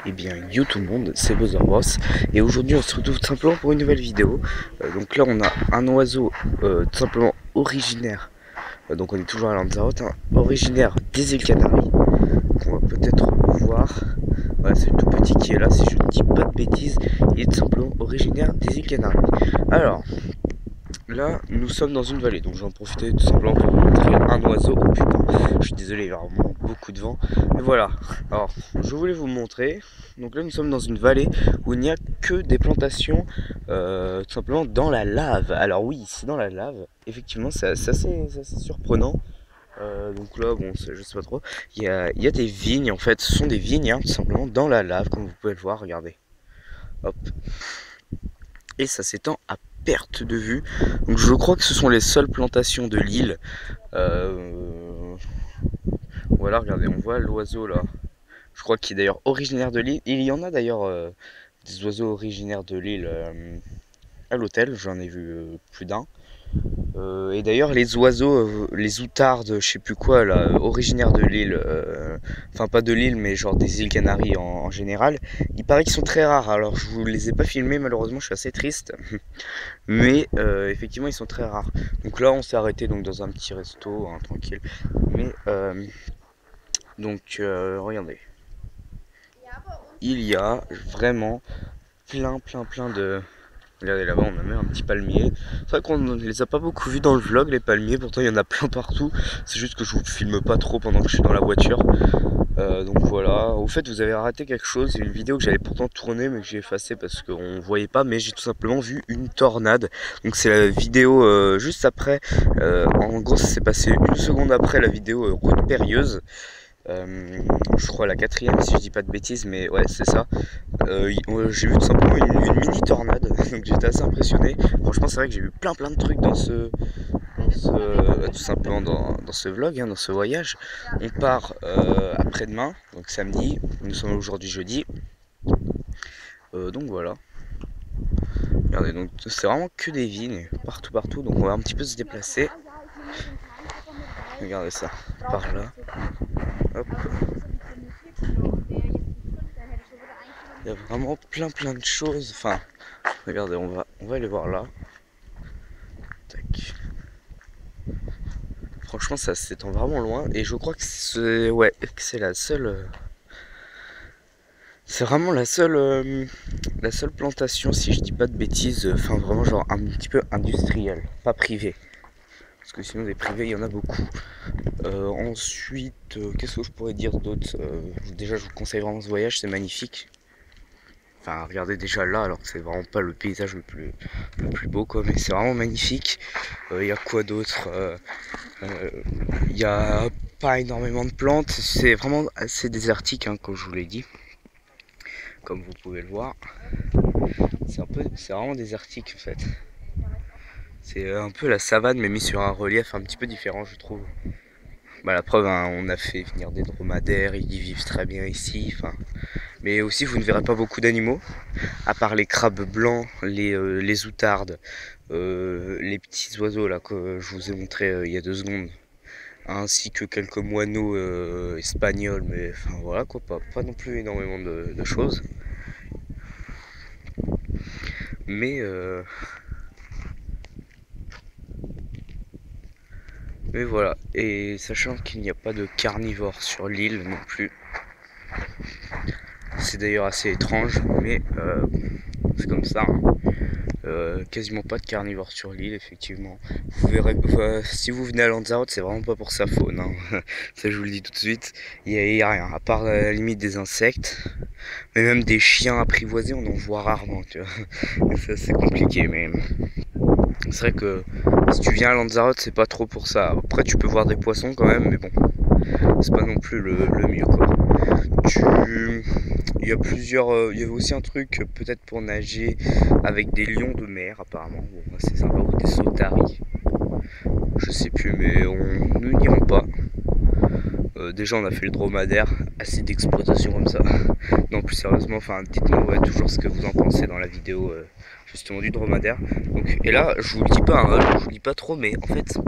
Eh bien yo tout le monde, c'est Bowser Bros et aujourd'hui on se retrouve tout simplement pour une nouvelle vidéo. Donc là on a un oiseau tout simplement originaire, donc on est toujours à Lanzarote, hein, originaire des îles Canaries, qu'on va peut-être voir. Voilà, c'est le tout petit qui est là, si je ne dis pas de bêtises, il est tout simplement originaire des îles Canaries. Alors, là, nous sommes dans une vallée, donc j'en profite tout simplement pour vous montrer un oiseau. Oh putain, je suis désolé, il y a vraiment beaucoup de vent. Mais voilà, alors je voulais vous montrer. Donc là, nous sommes dans une vallée où il n'y a que des plantations, tout simplement dans la lave. Alors oui, c'est dans la lave. Effectivement, c'est assez surprenant. Donc là, bon, je sais pas trop. Il y a des vignes, en fait, ce sont des vignes, hein, tout simplement dans la lave, comme vous pouvez le voir. Regardez. Hop. Et ça s'étend à perte de vue. Donc je crois que ce sont les seules plantations de l'île. Voilà, regardez, on voit l'oiseau là. Je crois qu'il est d'ailleurs originaire de l'île. Il y en a d'ailleurs des oiseaux originaires de l'île à l'hôtel. J'en ai vu plus d'un. Et d'ailleurs les oiseaux, les outardes, je sais plus quoi là, originaires de l'île, enfin pas de l'île mais genre des îles Canaries en général, il paraît qu'ils sont très rares. Alors je vous les ai pas filmés malheureusement, je suis assez triste, mais effectivement ils sont très rares. Donc là on s'est arrêté donc dans un petit resto, hein, tranquille. Mais regardez, il y a vraiment plein de... Regardez là-bas, on a même un petit palmier. C'est vrai qu'on ne les a pas beaucoup vus dans le vlog, les palmiers. Pourtant, il y en a plein partout. C'est juste que je vous filme pas trop pendant que je suis dans la voiture. Donc voilà. Au fait, vous avez raté quelque chose. C'est une vidéo que j'avais pourtant tournée, mais que j'ai effacée parce qu'on voyait pas. Mais j'ai tout simplement vu une tornade. Donc c'est la vidéo juste après. En gros, ça s'est passé une seconde après la vidéo route périlleuse. Je crois la quatrième si je dis pas de bêtises, mais ouais c'est ça. J'ai vu tout simplement une mini tornade, donc j'étais assez impressionné. Franchement c'est vrai que j'ai vu plein de trucs tout simplement dans ce vlog, hein, dans ce voyage. On part après-demain, donc samedi, nous sommes aujourd'hui jeudi. Donc voilà. Regardez, donc c'est vraiment que des vignes, partout, donc on va un petit peu se déplacer. Regardez ça, par là. Hop. Il y a vraiment plein de choses. Enfin, regardez, on va aller voir là. Tac. Franchement, ça s'étend vraiment loin. Et je crois que c'est la seule. C'est vraiment la seule plantation, si je dis pas de bêtises. Enfin, vraiment genre un petit peu industriel, pas privé. Parce que sinon des privés, il y en a beaucoup. Ensuite, qu'est-ce que je pourrais dire d'autre? Déjà, je vous conseille vraiment ce voyage, c'est magnifique. Enfin, regardez déjà là, alors que c'est vraiment pas le paysage le plus beau, quoi, mais c'est vraiment magnifique. Il y a quoi d'autre? Il y a pas énormément de plantes, c'est vraiment assez désertique, hein, comme je vous l'ai dit. Comme vous pouvez le voir, c'est vraiment désertique en fait. C'est un peu la savane, mais mis sur un relief un petit peu différent, je trouve. Bah, la preuve, hein, on a fait venir des dromadaires, ils y vivent très bien ici. Enfin, mais aussi, vous ne verrez pas beaucoup d'animaux, à part les crabes blancs, les outardes, les petits oiseaux là que je vous ai montré il y a 2 secondes, ainsi que quelques moineaux espagnols, mais enfin voilà quoi, pas non plus énormément de choses. Mais voilà, et sachant qu'il n'y a pas de carnivores sur l'île non plus. C'est d'ailleurs assez étrange, mais c'est comme ça. Hein. Quasiment pas de carnivores sur l'île, effectivement. Vous verrez, si vous venez à Lanzarote, c'est vraiment pas pour sa faune. Hein. Ça, je vous le dis tout de suite. Il y a rien, à part à la limite des insectes. Mais même des chiens apprivoisés, on en voit rarement. Tu vois. C'est compliqué, mais c'est vrai que si tu viens à Lanzarote, c'est pas trop pour ça. Après, tu peux voir des poissons quand même, mais bon, c'est pas non plus le mieux, quoi. Il y a plusieurs. Il y avait aussi un truc peut-être pour nager avec des lions de mer apparemment. Bon, c'est sympa, ou des sautaris. Je sais plus, mais nous n'irons pas. Déjà on a fait le dromadaire, assez d'exploitation comme ça. Non, plus sérieusement, enfin dites-moi toujours ce que vous en pensez dans la vidéo justement du dromadaire. Donc, et là je vous le dis pas, hein, je vous le dis pas trop, mais en fait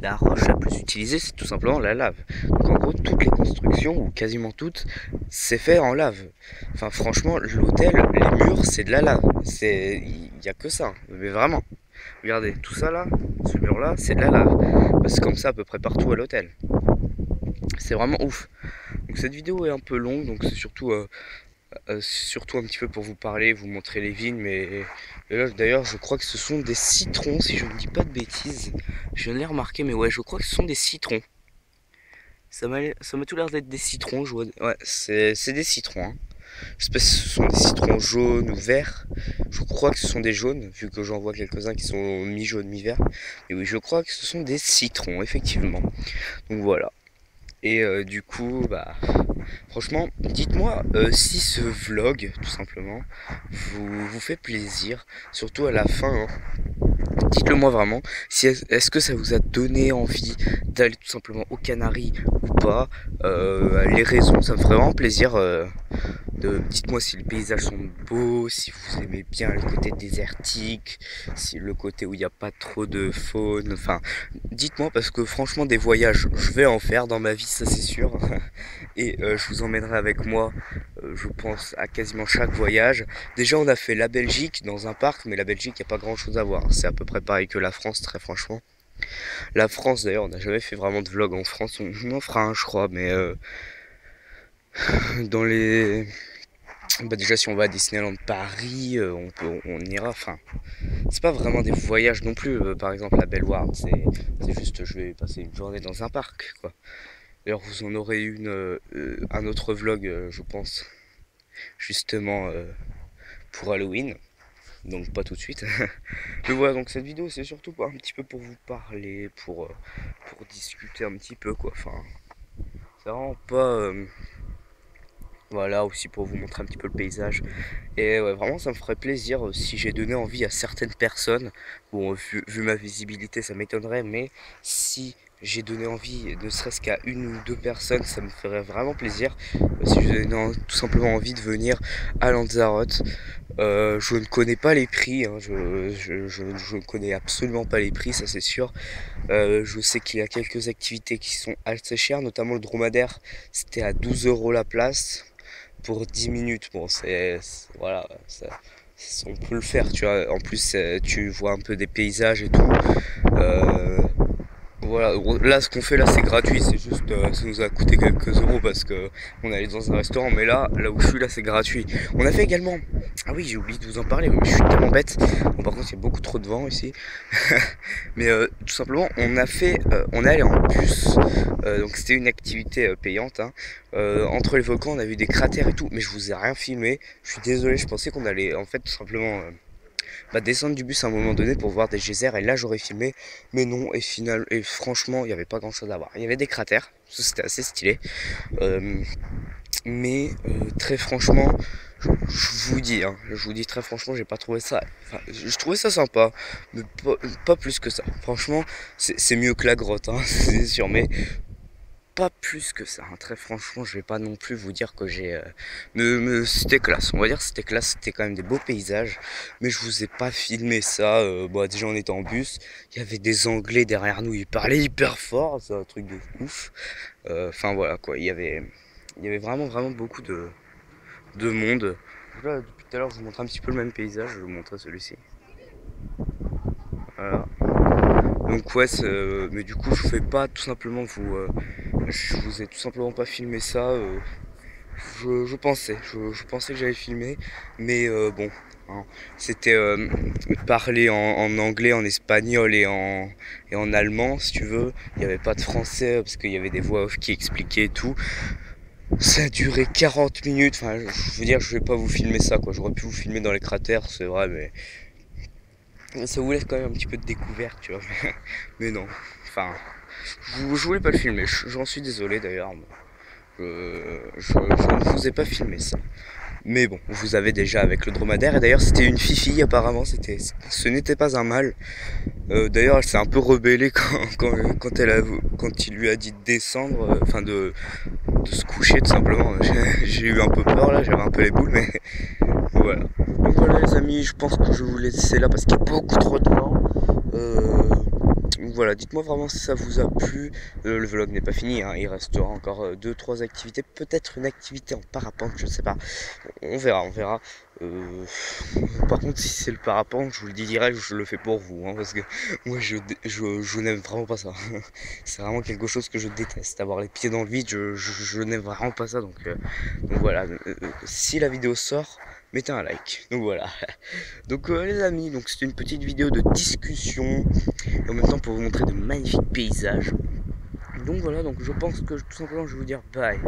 la roche la plus utilisée, c'est tout simplement la lave. Donc en gros, toutes les constructions, ou quasiment toutes, c'est fait en lave. Enfin franchement, l'hôtel, les murs, c'est de la lave. Il n'y a que ça, mais vraiment. Regardez, tout ça là, ce mur là, c'est de la lave. Bah, c'est comme ça à peu près partout à l'hôtel. C'est vraiment ouf. Donc cette vidéo est un peu longue, donc c'est surtout un petit peu pour vous parler, vous montrer les vignes, mais et là d'ailleurs je crois que ce sont des citrons si je ne dis pas de bêtises. Je viens de les remarquer, mais ouais, je crois que ce sont des citrons. Ça m'a tout l'air d'être des citrons, je vois. Ouais, c'est des citrons, hein. Je sais pas si ce sont des citrons jaunes ou verts. Je crois que ce sont des jaunes, vu que j'en vois quelques-uns qui sont mi-jaune, mi-vert. Mais oui, je crois que ce sont des citrons, effectivement. Donc voilà. Et du coup, bah, franchement, dites-moi si ce vlog, tout simplement, vous fait plaisir, surtout à la fin, hein. Dites-le moi vraiment, si est-ce que ça vous a donné envie d'aller tout simplement aux Canaries ou pas, les raisons, ça me ferait vraiment plaisir. Dites-moi si les paysages sont beaux, si vous aimez bien le côté désertique, si le côté où il n'y a pas trop de faune, enfin, dites-moi parce que franchement des voyages, je vais en faire dans ma vie, ça c'est sûr. Et je vous emmènerai avec moi, je pense, à quasiment chaque voyage. Déjà on a fait la Belgique dans un parc, mais la Belgique, il n'y a pas grand chose à voir. C'est à peu près pareil que la France, très franchement. La France d'ailleurs, on n'a jamais fait vraiment de vlog en France, on en fera un je crois, mais dans les... Bah déjà si on va à Disneyland Paris, on ira, enfin c'est pas vraiment des voyages non plus, par exemple la Belle World, c'est juste je vais passer une journée dans un parc quoi. D'ailleurs vous en aurez un autre vlog je pense justement pour Halloween, donc pas tout de suite. Mais voilà, donc cette vidéo c'est surtout un petit peu pour vous parler, pour discuter un petit peu quoi, enfin c'est vraiment pas... Voilà, aussi pour vous montrer un petit peu le paysage. Et ouais, vraiment, ça me ferait plaisir si j'ai donné envie à certaines personnes. Bon, vu ma visibilité, ça m'étonnerait, mais si j'ai donné envie, ne serait-ce qu'à une ou deux personnes, ça me ferait vraiment plaisir. Si j'ai donné tout simplement envie de venir à Lanzarote. Je ne connais pas les prix, hein, je ne connais absolument pas les prix, ça c'est sûr. Je sais qu'il y a quelques activités qui sont assez chères, notamment le dromadaire, c'était à 12 € la place pour 10 minutes. Bon, voilà, on peut le faire, tu vois. En plus, tu vois un peu des paysages et tout. Voilà, là ce qu'on fait là c'est gratuit, c'est juste ça nous a coûté quelques euros parce que on allait dans un restaurant, mais là où je suis là c'est gratuit. On a fait également, ah oui j'ai oublié de vous en parler, mais je suis tellement bête. Bon, par contre il y a beaucoup trop de vent ici. Mais tout simplement on est allé en bus, donc c'était une activité payante, hein. Entre les volcans on a vu des cratères et tout, mais je vous ai rien filmé. Je suis désolé, je pensais qu'on allait en fait tout simplement descendre du bus à un moment donné pour voir des geysers, et là j'aurais filmé, mais non, et franchement il n'y avait pas grand chose à voir. Il y avait des cratères, ça c'était assez stylé, mais très franchement je vous dis, hein, je vous dis très franchement, j'ai pas trouvé ça, enfin, je trouvais ça sympa, mais pas plus que ça. Franchement c'est mieux que la grotte, hein, c'est sûr, mais pas plus que ça, hein. Très franchement je vais pas non plus vous dire que j'ai c'était classe, on va dire c'était classe, c'était quand même des beaux paysages, mais je vous ai pas filmé ça. Déjà on était en bus, il y avait des Anglais derrière nous, ils parlaient hyper fort, c'est un truc de ouf. Enfin voilà quoi, il y avait vraiment beaucoup de monde. Là depuis tout à l'heure je vous montre un petit peu le même paysage, je vais vous montrer celui-ci, voilà. Donc ouais, mais du coup je fais pas tout simplement je vous ai tout simplement pas filmé ça. Je pensais que j'avais filmé, mais bon, hein, c'était parlé en anglais, en espagnol et en allemand si tu veux. Il n'y avait pas de français parce qu'il y avait des voix off qui expliquaient et tout. Ça a duré 40 minutes, enfin je veux dire je vais pas vous filmer ça quoi, j'aurais pu vous filmer dans les cratères c'est vrai, mais ça vous laisse quand même un petit peu de découverte, tu vois. Mais non, enfin, je voulais pas le filmer, j'en suis désolé d'ailleurs. Je ne vous ai pas filmé ça. Mais bon, vous avez déjà avec le dromadaire. Et d'ailleurs, c'était une fifi apparemment, ce n'était pas un mâle. D'ailleurs, elle s'est un peu rebellée quand il lui a dit de descendre, enfin de se coucher tout simplement. J'ai eu un peu peur là, j'avais un peu les boules, mais voilà. Donc voilà les amis, je pense que je vais vous laisser là parce qu'il y a beaucoup trop de vent. voilà, dites-moi vraiment si ça vous a plu. Le vlog n'est pas fini, hein, il restera encore 2-3 activités, peut-être une activité en parapente, je sais pas. On verra, on verra. Euh, Par contre, si c'est le parapente, je vous le dis direct, je le fais pour vous, hein, parce que moi je n'aime vraiment pas ça. C'est vraiment quelque chose que je déteste. Avoir les pieds dans le vide, je n'aime vraiment pas ça. Donc voilà, si la vidéo sort, mettez un like. Donc voilà. Donc les amis, donc c'est une petite vidéo de discussion et en même temps pour vous montrer de magnifiques paysages. Donc voilà, donc je pense que tout simplement je vais vous dire bye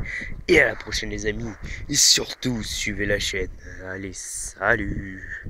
et à la prochaine les amis. Et surtout suivez la chaîne. Allez, salut.